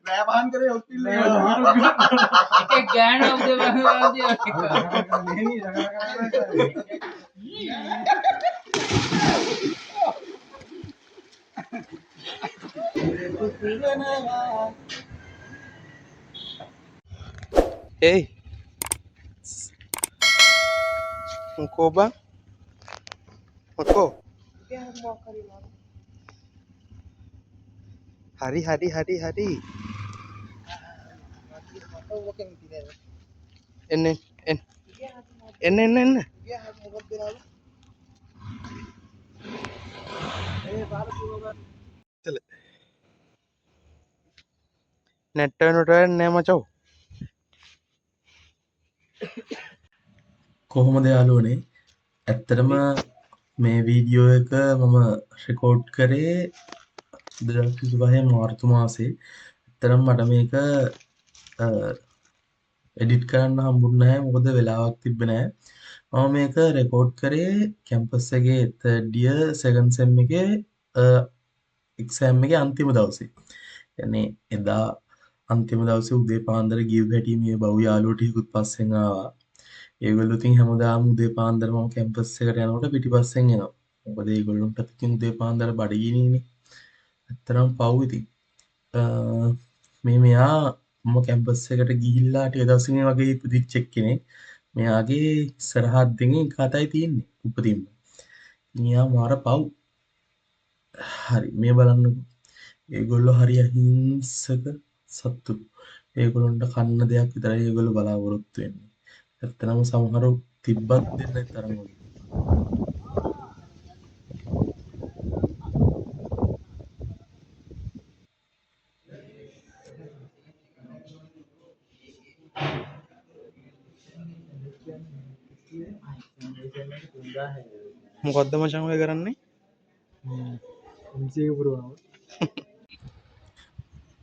රෑපහන් කරේ ඔස්තිල්ල එකෙක් ගෑනු උදේ වහලාදී Hey, Mko bang? Mko? Hari. Enne. Net නෑ මචෝ. කොහොමද යාළුවනේ ඇත්තටම මේ වීඩියෝ එක මම රෙකෝඩ් කරේ 2025 මාර්තු මාසේ. ඇත්තටම මට මේක එඩිට් කරන්න හම්බුනේ නැහැ මොකද වෙලාවක් තිබ්බේ නැහැ. මම මේක රෙකෝඩ් කරේ කැම්පස් එකේ third year second sem එකේ එක්සෑම් එකේ අන්තිම දවසේ. يعني එදා අන්තිම දවසේ උදේ පාන්දර ගිහුව හැටි මේ බහුව යාළුවෝ ටිකකුත් පස්සෙන් ආවා. ඒගොල්ලෝ ඉතින් හැමදාම උදේ පාන්දර මම කැම්පස් එකට යනකොට පිටිපස්සෙන් එනවා. මොකද ඒගොල්ලන්ට ඉතින් උදේ පාන්දර බඩගිනිනේ. ඇත්තටම පව් ඉතින්. මෙයා මම කැම්පස් එකට ගිහිල්ලා ටික දවසකින් වගේ ඉපදිච්ච එක්කෙනෙක්. මෙයාගේ ඉස්සරහත් දෙකෙන් කතයි තියෙන්නේ උපතින්ම. මෙයා මාර පව්. හරි මේ බලන්නකෝ. ඒගොල්ලෝ හරි අහිංසක සත්තු. ඒගොල්ලන්ට කන්න දෙයක් විතරයි ඒගොල්ලෝ බලාපොරොත්තු වෙන්නේ. ඇත්තටම සමහරව තිබ්බත් දෙන්න තරම් වගේ. මොකද්ද මචං ඔය කරන්නේ?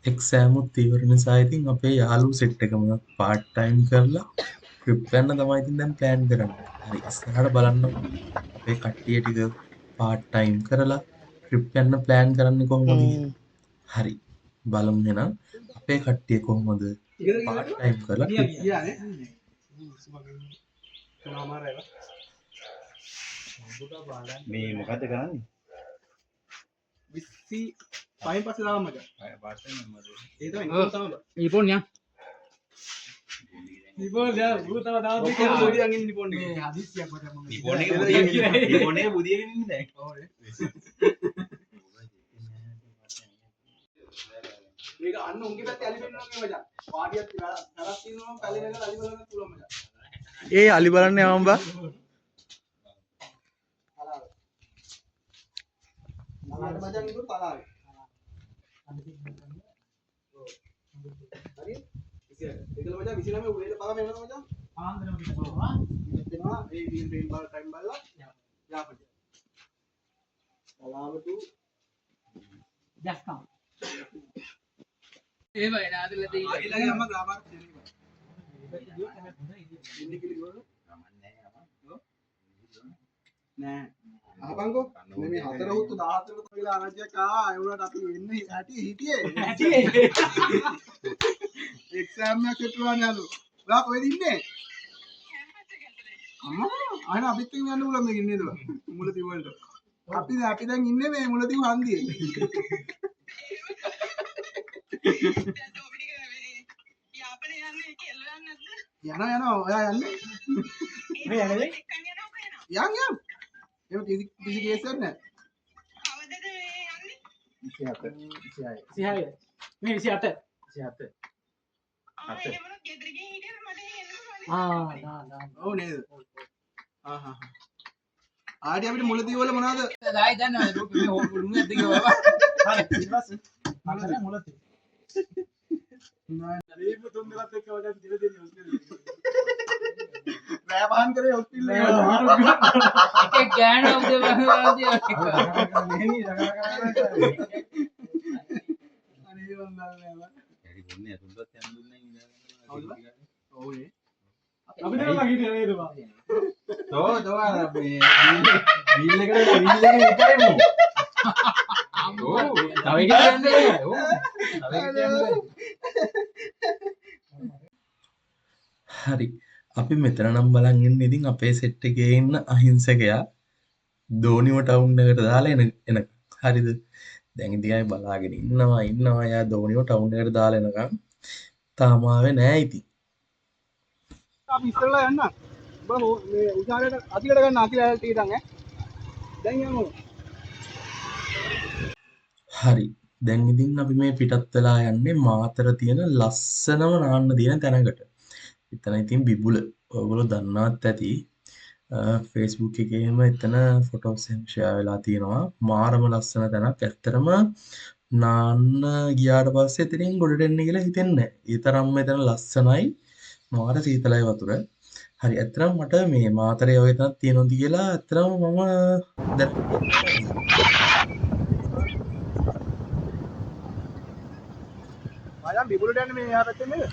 එක්සෑමුත් ඉවර නිසා ඉතින් අපේ යාළුවෝ සෙට් එකම පාර්ට් ටයිම් කරලා ට්‍රිප් යන්න තමයි ඉතින් දැන් ප්ලෑන් කරන්නේ. හරි ඉස්සරහට බලන්නකො අපේ කට්ටිය ටික පාර්ට් ටයිම් කරලා ට්‍රිප් යන්න ප්ලෑන් කරන්නේ කොහොමද කියලා. හරි බලමු එහෙනම් අපේ කට්ටිය කොහොමද පාර්ට් ටයිම් කරලා ට්‍රිප් මේ මොකද්ද කරන්නේ? 25 පස්සේ දාමු මචං. ඒ තමයි නිකන් තමයි. ඉපොන් යා නිපොන් යා භූතව දාව දෙක බුදියන් ඉන්නේ නිපොන් එක. මේ හදිස්සියක් මචං මම. නිපොන් එක බුදියගෙන ඉන්නේ දැන්. ඔව්. මේක අන්න උන්ගේ පැත්තේ අලි පෙන්නනවා නේ මචං. වාඩියක් තරක් තියෙනවා නම් පැලේ නැගලා අලි බලන්න පුළුවන් මචං. ඒ අලි බලන්නේ යවම් බා අලි මචං ඉන්නු තලාවේ. හරි? ඒකල මචං 29 උදේට බලම එනවා මචං. ආන්දරම කියනවා. එනවා ඒ ටයිම් බලලා යාපට. තලාවට just come ඒ වයි නාදල දෙයි ඊළඟ අම්ම ග්‍රාමාර් දෙන්නේ. ඉන්නේ කිලිගොල්ලෝ නෑ අහපන්කෝ මේ 4 උත්තු 14කට කියලා අනජ්ජක් ආ ඒ වුණාට අපි එන්නේ ඇටි හිටියේ එක්සෑම් එකක් හිටුවානේ යාළු ඔයා කොහෙද ඉන්නේ අහන අපිත් එක්ක යන්න උලම් එකේ ඉන්නේ නේද මුලතිව් වලට අපි දැන් ඉන්නේ මේ මුලතිව් හන්දියේ යනවා ඔයා යන්නේ මේ යන්නේ යන් එහෙම කිසි කේස් එකක් නැහැ. කවදද මේ යන්නේ? 26 මේ 28 ඔව් නේද? ආඩි අපිට මුලදී වල මොනවද? දායි දන්නවද රූප මේ හොල්ුණු ඇද්ද කියලා හරි ඊට පස්සේ අතර මුලදී නෑ තුන් දෙකත් එක්ක වඩා දිල දෙන්නේ ඔස්නේ. රෑපහන් කරේ ඔස්තිල්ල එකෙක් ගෑනු උදේ වහලාදී අනේ වන්දන්නේ නෑ. හරි දුන්නේ අතුන්ටත් යන්න දුන්නේ නෑ ඉඳලා. ඔව් නේ. අපි දෙන්න හිටියේ නේද බා? තෝ මේ වීල් එකේ විතරයි මෝ. ඔව් තව එකක් යන්නේ. ඔව් තව එකක් යන්නේ. හරි. අපි මෙතන නම් බලන් ඉන්නේ ඉතින් අපේ සෙට් එකේ ඉන්න අහිංසකයා ධෝනිව ටවුන් එකට දාලා එන. හරිද? දැන් ඉතින් අපි බලාගෙන ඉන්නවා යා ධෝනිව ටවුන් එකට දාලා එනකම් තාම ආවේ නෑ ඉතින්. අපි ඉස්සරලා යන්න. බල මේ උසාවියට අකිලට ගන්න අකිලට ටිකක් ඈ. දැන් යමු. හරි. දැන් ඉතින් අපි මේ පිටත් වෙලා යන්නේ මාතර තියෙන ලස්සනම නාන්න තියෙන තැනකට. එතන ඉතින් බිබුල ඔයගොල්ලෝ දන්නවත් ඇති. Facebook එකේම එතන ෆොටෝස් එහෙම ෂෙයා වෙලා තියෙනවා. මාරම ලස්සන තැනක්. ඇත්තටම නාන්න ගියාට පස්සේ එතනින් ගොඩට එන්න කියලා හිතෙන්නේ නැහැ. ඒ තරම්ම එතන ලස්සනයි. මාර සීතලයි වතුර. හරි. ඇත්තටම මට මේ මාතරේ වගේ තැනක් තියෙනවද කියලා ඇත්තටම මම දැන් මචං බිබුලට යන්නේ මේ එහා පැත්තේ නේද?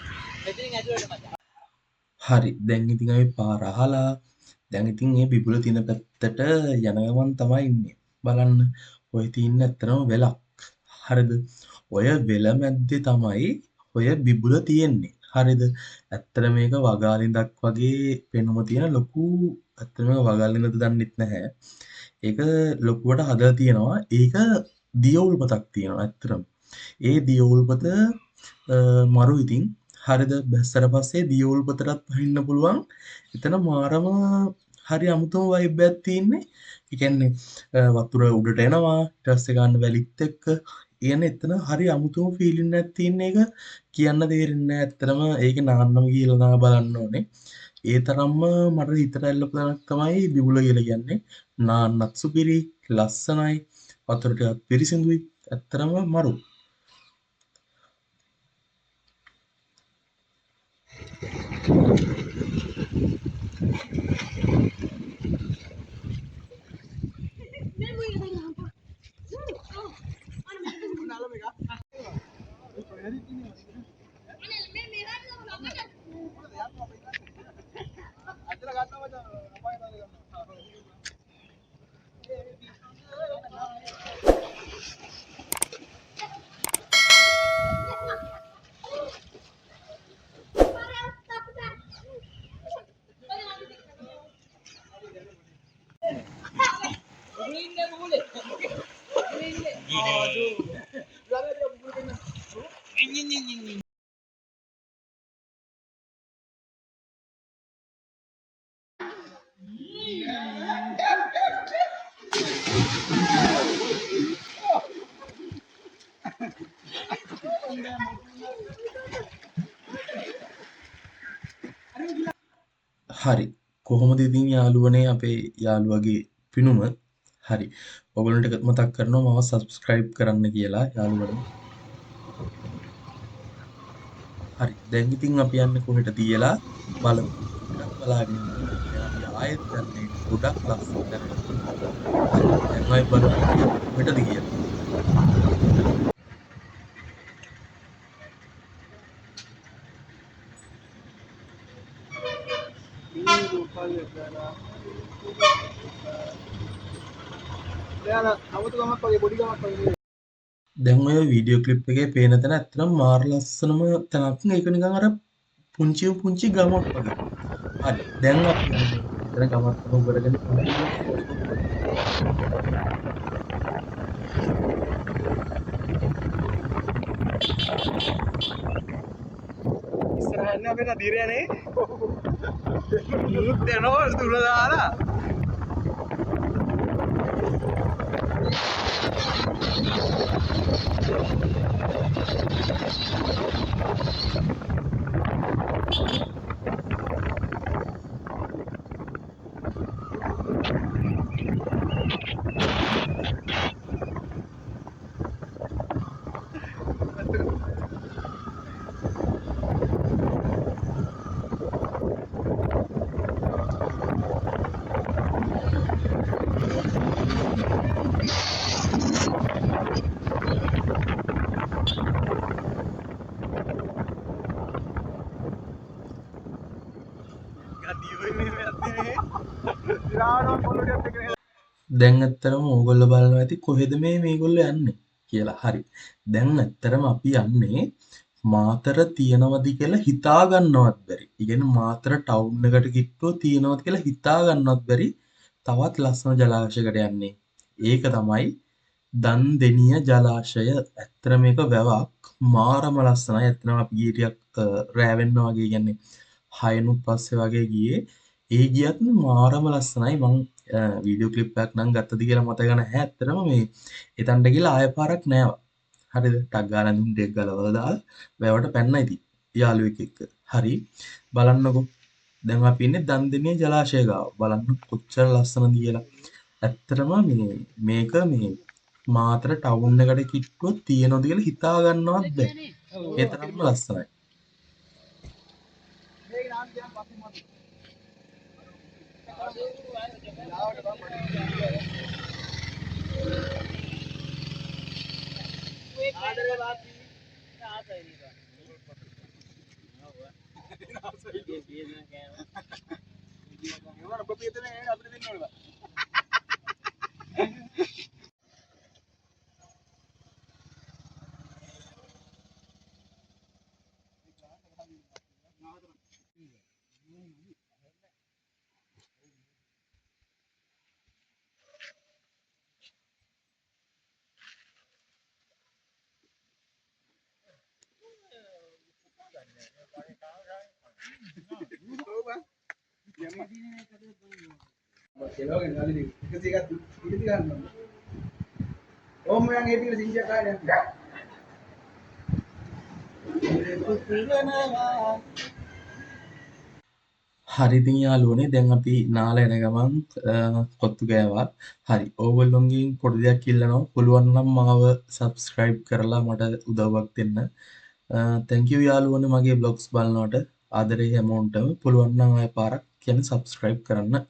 හරි. දැන් ඉතින් අපි පාර අහලා දැන් ඉතින් මේ බිබුල තියෙන පැත්තට යන ගමන් තමයි ඉන්නේ. බලන්න. ඔය තියෙන ඇත්තටම වෙලක්. හරිද? ඔය වෙල මැද්දේ තමයි ඔය බිබුල තියෙන්නේ. හරිද? ඇත්තට මේක වගාලින්දක් වගේ පෙනුම තියෙන ලොකු ඇත්තට මේක වගාලින්දද දන්නෙත් නැහැ. ඒක ලොකුවට හදලා තියෙනවා. ඒක දියවුල්පතක් තියෙනවා ඇත්තටම. ඒ දියවුල්පත මරු ඉතින් හරිද බැස්සට පස්සේ දියවුල්පතටත් පහින්න පුළුවන්. එතන මාරම හරි අමුතුම වයිබ් එකක් තියෙන්නේ. ඒ කියන්නේ වතුර උඩට එනවා ඊට පස්සේ ගන්න වැලිත් එක්ක කියන්නේ එතන හරි අමුතුම ෆීලින් එකක් තියෙන එක කියන්න තේරෙන්නේ නැහැ. ඇත්තටම ඒකේ නාන්නම කියලා නා බලන්න ඕනේ. ඒ තරම්ම මට හිතට ඇල්ලපු තැනක් තමයි බිබුල කියලා කියන්නේ. නාන්නත් සුපිරි, ලස්සනයි, වතුර ටිකක් පිරිසිදුයි. ඇත්තටම මරු. හරි. කොහොමද ඉතින් යාළුවනේ අපේ යාළුවගේ පිනුම? හරි. ඔයගොල්ලන්ට මතක් කරනවා මාව subscribe කරන්න කියලා යාළුවනේ. හරි. දැන් ඉතින් අපි යන්නේ කොහෙට තියලා බලමු. බලාගෙන ඉන්න. අපි ආයෙත් යන්නේ ගොඩක් ලස්සන තැනකට. දැන් ආයෙ බලමු කොහෙටද කියලා. දැන් ඔය වීඩියෝ ක්ලිප් එකේ පේන තැන ඇත්තටම මාර ලස්සනම තැනක්. ඒක නිකන් අර පුංචි ගමක් වගේ. හරි. දැන් අපි එතන ගමක් කරගෙන ඉස්සරහ යන්නේ අපේ නදීරයනේ. මුත් යනවා දුර දාලා. දැන් ඇත්තටම ඕගොල්ලෝ බලනවා ඇති කොහෙද මේගොල්ලෝ යන්නේ කියලා. හරි. දැන් ඇත්තටම අපි යන්නේ මාතර තියෙනවද කියලා හිතා ගන්නවත් බැරි. ඒ කියන්නේ මාතර ටවුන් එකට කිට්ටුව තියෙනවද කියලා හිතා ගන්නවත් බැරි තවත් ලස්සන ජලාශයකට යන්නේ. ඒක තමයි දන්දෙනිය ජලාශය. ඇත්තට මේක වැවක් මාරම ලස්සනයි. ඇත්තටම අපි ගියේ ටිකක් රෑ වෙන්න වගේ කියන්නේ 6නුත් පස්සේ වගේ ගියේ. ඒ ගියත් මාරම ලස්සනයි. මං වීඩියෝ ක්ලිප් එකක් නම් ගත්තද කියලා මතක නැහැ. ඇත්තටම මේ එතනට ගිහලා ආය පාරක් නෑවා. හරිද? ටක් ගාලා දුම් ටෙක් ගලවලා දාලා වැවට පැන්න ඉතින් යාළුවෙක් එක්ක. හරි බලන්නකෝ. දැන් අපි ඉන්නේ දන්දෙනිය ජලාශය ගාව. බලන්න කොච්චර ලස්සනද කියලා. ඇත්තටම මේක මේ මාතර ටවුන් එකට කිට්ටුව තියෙනවද කියලා හිතා ගන්නවත් බැහැ. ඒ තරම්ම ලස්සනයි. කෙලවගෙන ගාලේ 100 එකක් ඉතිරි ගන්නවා. ඕම් මයන් ඒ ටික සිංහය කාලේ යනවා. හරි ඉතින් යාළුවනේ දැන් අපි නාලා එන ගමන් කොත්තු ගෑවා. හරි ඕගොල්ලොන්ගෙන් පොඩි දෙයක් ඉල්ලනවා. පුළුවන් නම් මාව subscribe කරලා මට උදව්වක් දෙන්න. thank you යාළුවනේ මගේ vlogs බලනකොට. ආදරේ හැමෝටම පුළුවන් නම් ආය පාරක් කියන්නේ subscribe කරන්න.